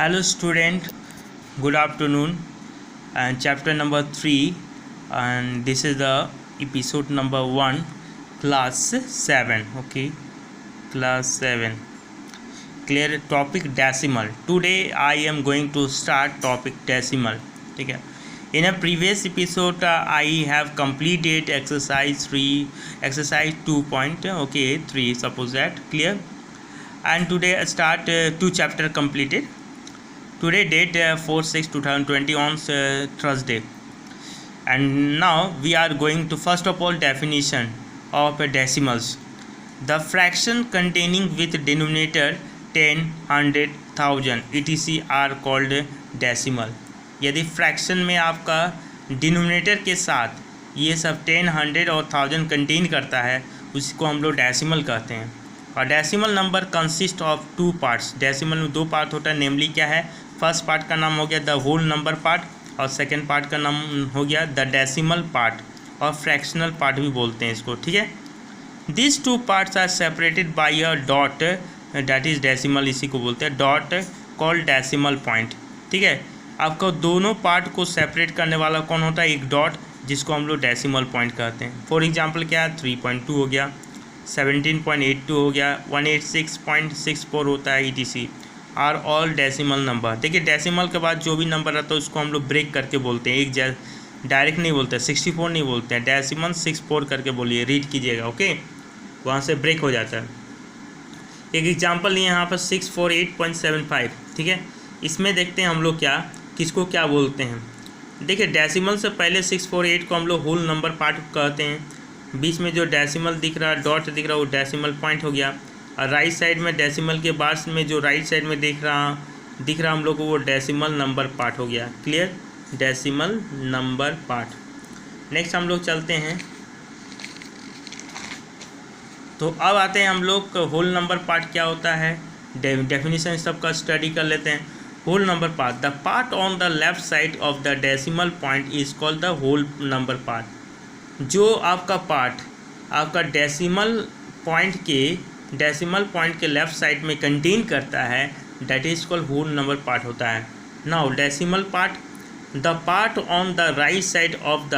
Hello student, good afternoon, and chapter number 3, and this is the episode number 1, class 7. Okay, class 7. Clear. Topic decimal. Today I am going to start topic decimal. ठीक है. In a previous episode I have completed exercise 2.3, suppose that. Clear. And today I start 2 chapter completed. Today date 4/6/2020 on Thursday, and now we are going to first of all definition of decimals. The fraction containing with denominator 10, 100, 1000 etc are called decimal. यदि fraction में आपका denominator के साथ ये सब 10, 100 और 1000 contain करता है, उसको हम लोग डेसिमल कहते हैं. और decimal number consist of 2 parts. Decimal में 2 पार्ट होता है, नेमली क्या है. फर्स्ट पार्ट का नाम हो गया द होल नंबर पार्ट, और सेकंड पार्ट का नाम हो गया द डेसिमल पार्ट, और फ्रैक्शनल पार्ट भी बोलते हैं इसको. ठीक है. This 2 parts are separated by a dot, that is decimal, इसी को बोलते हैं डॉट, कॉल्ड डेसिमल पॉइंट. ठीक है. आपको दोनों पार्ट को सेपरेट करने वाला कौन होता है, एक डॉट, जिसको हम लोग डेसिमल पॉइंट कहते हैं. फॉर एग्जांपल क्या है, 3.2 हो गया, 17.82 हो गया, 186.64 होता है etc. Are all decimal number. देखिए डेसिमल के बाद जो भी नंबर रहता है उसको हम लोग ब्रेक करके बोलते हैं. एक डायरेक्ट नहीं बोलते, 64 नहीं बोलते हैं, डेसिमल 64 करके बोलिए, रीड कीजिएगा. ओके, वहाँ से ब्रेक हो जाता है. एक एग्जांपल लिए यहाँ पर 648.75. ठीक है. इसमें देखते हैं हम लोग किसको क्या बोलते हैं. देखिए डेसिमल से पहले 648 को हम लोग होल नंबर पार्ट कहते हैं. बीच में जो डेसिमल दिख रहा है, डॉट दिख रहा है, वो डेसिमल पॉइंट हो गया. और राइट साइड में डेसिमल के बाद में जो राइट साइड में दिख रहा हम लोग को, वो डेसिमल नंबर पार्ट हो गया. Clear. Decimal number part. Next हम लोग चलते हैं. तो अब आते हैं हम लोग होल नंबर पार्ट क्या होता है, डेफिनेशन सबका स्टडी कर लेते हैं. Whole number part, the part on the left side of the decimal point is called the whole number part. जो आपका पार्ट आपका डेसिमल पॉइंट के लेफ़्ट साइड में कंटेन करता है, that is called whole number part होता है. Now decimal part, the part on the right side of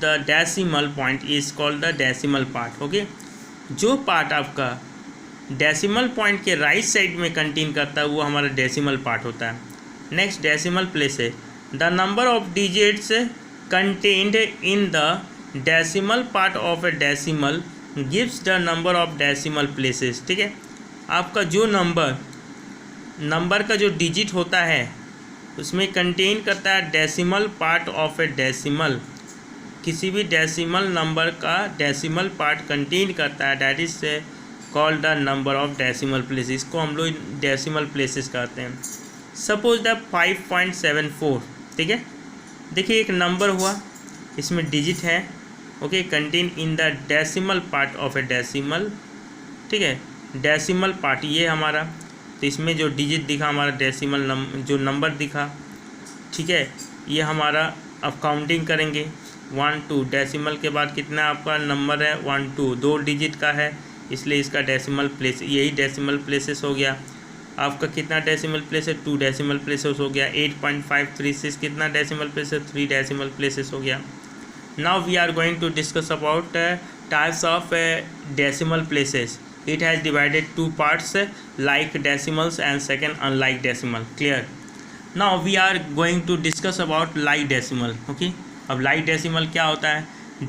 the decimal point is called the decimal part. Okay. जो part आपका decimal point के right side में contain करता है वो हमारा डेसिमल पार्ट होता है. Next decimal places, the number of digits contained in the decimal part of A decimal gives the number of decimal places. ठीक है. आपका जो नंबर का जो डिजिट होता है उसमें कंटेन करता है decimal part of A decimal. किसी भी डेसिमल नंबर का डेसिमल पार्ट कंटेन करता है, that is called the number of decimal places. को हम लोग डेसिमल प्लेसेस कहते हैं. Suppose the 5.74. ठीक है. देखिए एक नंबर हुआ, इसमें डिजिट है. Okay, contain in the decimal part of A decimal. ठीक है. डेसिमल पार्ट ये हमारा, तो इसमें जो डिजिट दिखा हमारा डेसिमल जो नंबर दिखा, ठीक है, ये हमारा. अब काउंटिंग करेंगे 1 2, डेसिमल के बाद कितना आपका नंबर है, 1 2, 2 डिजिट का है, इसलिए इसका डेसिमल प्लेस, यही डेसिमल प्लेसेस हो गया. आपका कितना डेसिमल प्लेस है, 2 डेसिमल प्लेसेस हो गया. 8.536 कितना डेसिमल प्लेस है, 3 डेसिमल प्लेसेस हो गया. Now we are going to discuss about types of decimal places. It has divided 2 parts, like decimals and second unlike decimal. Clear. Now we are going to discuss about like decimal. Okay. अब like decimal क्या होता है.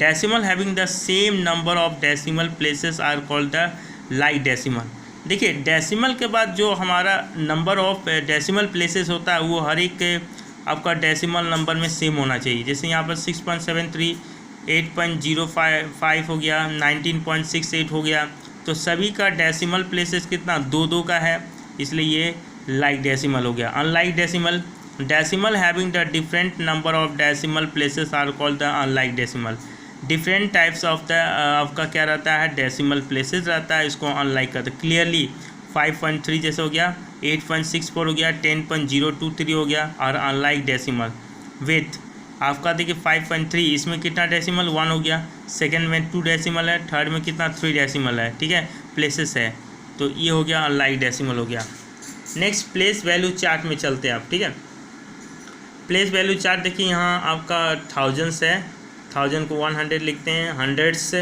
Decimal having the same number of decimal places are called the like decimal. देखिए decimal के बाद जो हमारा number of decimal places होता है वो हर एक आपका डेसिमल नंबर में सेम होना चाहिए. जैसे यहाँ पर 6.73, 8.055 हो गया, 19.68 हो गया, तो सभी का डेसिमल प्लेसेस कितना 2 का है, इसलिए ये लाइक डेसिमल हो गया. Unlike decimal, decimal having the different number of decimal places are called the unlike decimal. Different types of the आपका क्या रहता है, डेसिमल प्लेसेस रहता है, इसको अनलाइक करते. क्लियरली 5.3 जैसे हो गया, 8.64 हो गया, 10.023 हो गया. और अनलाइक डेसिमल विथ आपका देखिए 5.3, इसमें कितना डेसिमल 1 हो गया, सेकंड में 2 डेसिमल है, थर्ड में कितना 3 डेसिमल है. ठीक है, प्लेसेस है, तो ये हो गया अनलाइक डेसिमल हो गया. नेक्स्ट प्लेस वैल्यू चार्ट में चलते हैं आप, ठीक है। प्लेस वैल्यू चार्ट देखिए, यहाँ आपका थाउजेंड्स है, 1000 को 100 लिखते हैं, हंड्रेड्स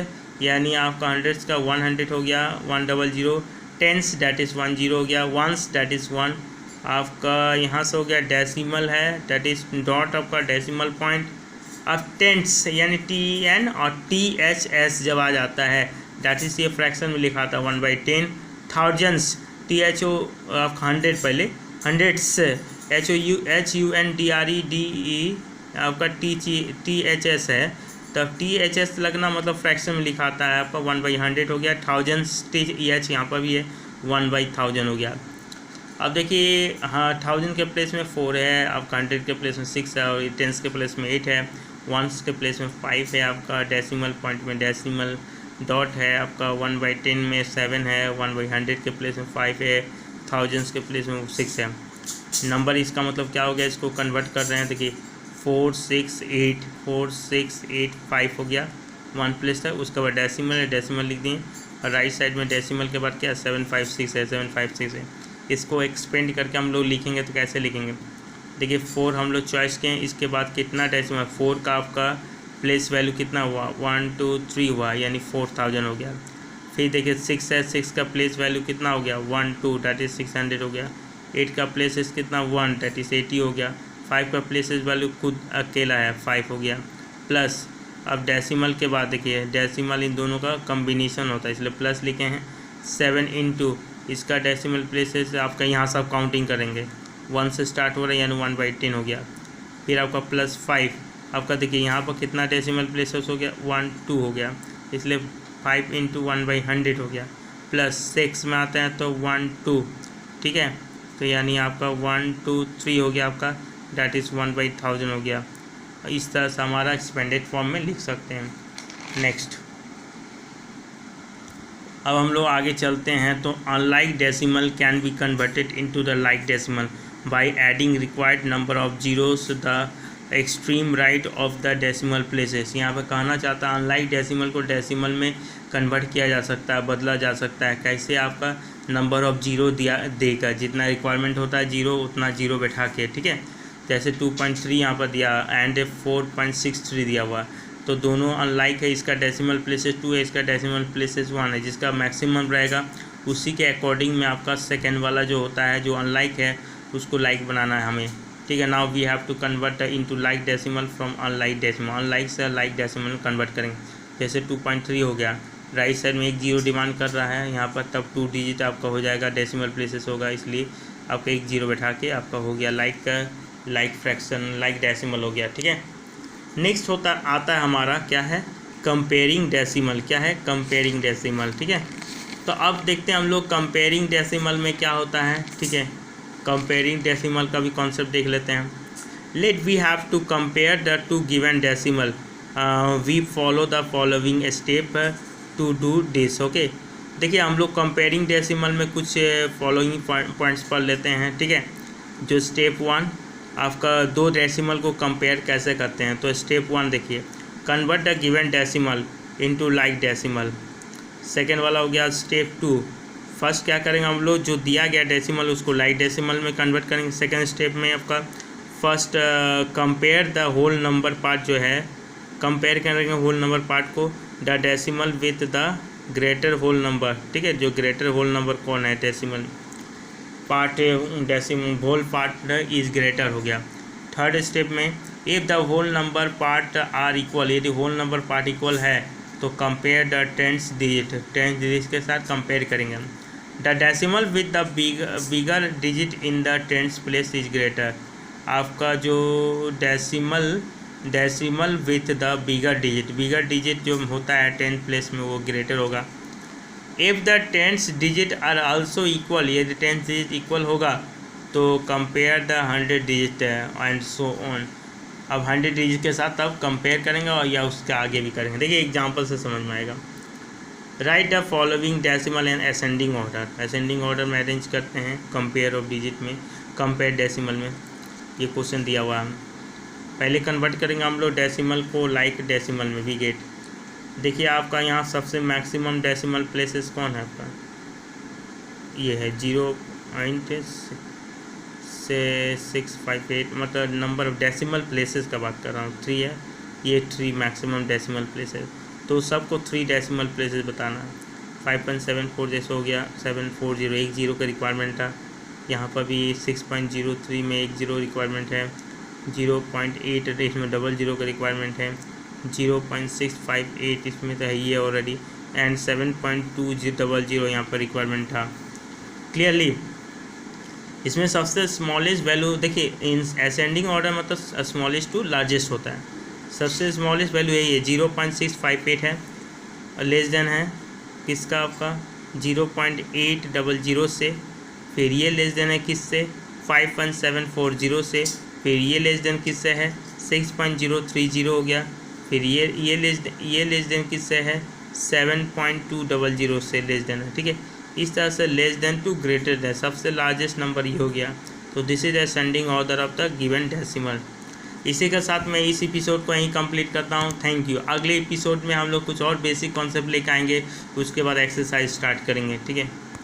यानी आपका हंड्रेड्स का 100 हो गया 100, टेंस डैट इज़ 10 हो गया, वंस डैट इज़ 1, आपका यहाँ से हो गया डेसिमल है डैट इज़ डॉट आपका डेसिमल पॉइंट। अब टेंस यानी TN और THS जब आ जाता है डैट इज़ ये फ्रैक्शन में लिखा था 1/10, थाउजेंड्स THO 100 पहले, हंड्रेड्स HUNDREDE आपका THS है, तब THS लगना मतलब फ्रैक्शन में लिखा आता है आपका 1/100 हो गया, थाउजेंड्स TH यहाँ पर भी है 1/1000 हो गया। अब देखिए हाँ 1000 के प्लेस में 4 है, आपका 100 के प्लेस में 6 है, और टेंस के प्लेस में 8 है, वंस के प्लेस में 5 है, आपका डेसिमल पॉइंट में डेसिमल डॉट है, आपका 1/10 में 7 है, 1/100 के प्लेस में 5 है, थाउजेंड्स के प्लेस में 6 है। नंबर इसका मतलब क्या हो गया, इसको कन्वर्ट कर रहे हैं, देखिए 4 6 8 5 हो गया, 1 प्लेस है, उसके बाद डेसिमल है, डेसिमल लिख दिए, और राइट साइड में डेसिमल के बाद क्या 756 है, 756 है। इसको एक्सपेंड करके हम लोग लिखेंगे तो कैसे लिखेंगे, देखिए 4 हम लोग चॉइस किए, इसके बाद कितना डेसिमल, 4 का आपका प्लेस वैल्यू कितना हुआ 1 2 3 हुआ, यानी 4000 हो गया। फिर देखिए 6 है, 6 का प्लेस वैल्यू कितना हो गया 1 2 डैट इज़ 600 हो गया, 8 का प्लेसेस कितना 1 डैट इज़ 80 हो गया, 5 का प्लेसेस वैल्यू खुद अकेला है 5 हो गया, प्लस अब डेसिमल के बाद देखिए डेसिमल इन दोनों का कम्बिनेशन होता है इसलिए प्लस लिखे हैं, 7 इंटू इसका डेसिमल प्लेसेस आपका यहाँ सब काउंटिंग करेंगे, 1 से स्टार्ट हो रहा है यानी 1/10 हो गया, फिर आपका प्लस 5, आपका देखिए यहाँ पर कितना डेसिमल प्लेसेस हो गया 1 2 हो गया, इसलिए 5 इंटू 1/100 हो गया, प्लस 6 में आते हैं तो 1 2, ठीक है, तो यानी आपका 1 2 3 हो गया आपका, डैट इज़ 1/1000 हो गया। इस तरह से हमारा एक्सपेंडेड फॉर्म में लिख सकते हैं। नेक्स्ट अब हम लोग आगे चलते हैं, तो unlike decimal can be converted into the like decimal by adding required number of zeros the extreme right of the decimal places. यहाँ पर कहना चाहता है अनलाइक डेसिमल को डेसिमल में कन्वर्ट किया जा सकता है, बदला जा सकता है, कैसे, आपका नंबर ऑफ जीरो दिया देकर, जितना रिक्वायरमेंट होता है जीरो उतना जीरो बैठा के, ठीक है, जैसे 2.3 यहाँ पर दिया एंड 4.63 दिया हुआ, तो दोनों अनलाइक है, इसका डेसिमल प्लेसेस 2 है, इसका डेसिमल प्लेसेस 1 है, जिसका मैक्सिमम रहेगा उसी के अकॉर्डिंग में आपका सेकेंड वाला जो होता है जो अनलाइक है उसको लाइक बनाना है हमें, ठीक है। Now we have to convert into like decimal from unlike decimal, unlike से लाइक डेसिमल कन्वर्ट करेंगे, जैसे 2.3 हो गया, राइट साइड में एक जीरो डिमांड कर रहा है यहाँ पर, तब 2 डिजिट आपका हो जाएगा, डेसिमल प्लेसेस होगा, इसलिए आपका एक जीरो बैठा के आपका हो गया लाइक फ्रैक्शन, लाइक डेसिमल हो गया, ठीक है। नेक्स्ट आता है हमारा क्या है, कंपेयरिंग डेसिमल, क्या है कंपेयरिंग डेसिमल, ठीक है। तो अब देखते हैं हम लोग कंपेयरिंग डेसिमल में क्या होता है, ठीक है, कंपेयरिंग डेसिमल का भी कॉन्सेप्ट देख लेते हैं। Let we have to compare the two given decimal, we follow the following step to do this, okay. देखिए हम लोग कंपेयरिंग डेसिमल में कुछ फॉलोइंग पॉइंट्स पढ़ लेते हैं, ठीक है। जो स्टेप 1 आपका 2 डेसिमल को कंपेयर कैसे करते हैं, तो स्टेप 1 देखिए, convert the given decimal into like decimal. Second वाला हो गया स्टेप 2, फर्स्ट क्या करेंगे हम लोग, जो दिया गया डेसिमल उसको लाइक डेसिमल में कन्वर्ट करेंगे। सेकेंड स्टेप में आपका first compare the whole number part जो है, कंपेयर करेंगे होल नंबर पार्ट को the decimal with the greater whole number, ठीक है, जो ग्रेटर होल नंबर कौन है, decimal part, decimal whole part is greater हो गया। थर्ड स्टेप में if the whole number part are equal, यदि होल नंबर पार्ट इक्वल है तो कंपेयर द टेंस डिजिट के साथ कंपेयर करेंगे। The decimal with the bigger digit in the tens place is greater, आपका जो decimal with the bigger digit जो होता है 10th प्लेस में वो ग्रेटर होगा। If the tens digit are also equal, यदि 10th डिजिट इक्वल होगा तो compare the 100 digit and so on. अब 100 डिजिट के साथ अब कंपेयर करेंगे और या उसके आगे भी करेंगे। देखिए एग्जांपल से समझ में आएगा। Right the following decimal and ascending order में अरेंज करते हैं कंपेयर ऑफ डिजिट में, कंपेयर डेसिमल में, ये क्वेश्चन दिया हुआ है। पहले कन्वर्ट करेंगे हम लोग डेसिमल को लाइक डेसिमल में, वी गेट। देखिए आपका यहाँ सबसे मैक्सिमम डेसिमल प्लेसेस कौन है आपका, ये है 0.6 से 658, मतलब नंबर ऑफ डेसिमल प्लेसेस का बात कर रहा हूँ। 3 है, ये 3 मैक्सिमम डेसिमल प्लेसेस, तो सबको 3 डेसिमल प्लेसेस बताना है। 5.74 जैसे हो गया, 740 एक जीरो का रिक्वायरमेंट था। यहाँ पर भी 6.03 में एक जीरो रिक्वायरमेंट है, 0.8 इसमें डबल जीरो का रिक्वायरमेंट है, 0.658 इसमें तो है ही है ऑलरेडी, एंड 7.20 यहाँ पर रिक्वायरमेंट था। क्लियरली इसमें सबसे स्मॉलेस्ट वैल्यू देखिए, इन असेंडिंग ऑर्डर मतलब स्मॉलेस्ट टू लार्जेस्ट होता है। सबसे स्मॉलेस्ट वैल्यू यही है 0.658 है, और लेस देन है किसका आपका 0.800 से, फिर ये लेस देन है किससे 5.740 से, फिर ये लेस देन किससे है 6.030 हो गया, फिर ये लेस देन किससे है 7.200 से लेस देन है। ठीक है, इस तरह से less than to greater than सबसे लार्जेस्ट नंबर ये हो गया। तो this is ascending order of the given decimal. इसी के साथ मैं इस एपिसोड को यहीं कंप्लीट करता हूँ। Thank you. अगले एपिसोड में हम लोग कुछ और बेसिक कॉन्सेप्ट लेकर आएंगे, उसके बाद एक्सरसाइज स्टार्ट करेंगे। ठीक है।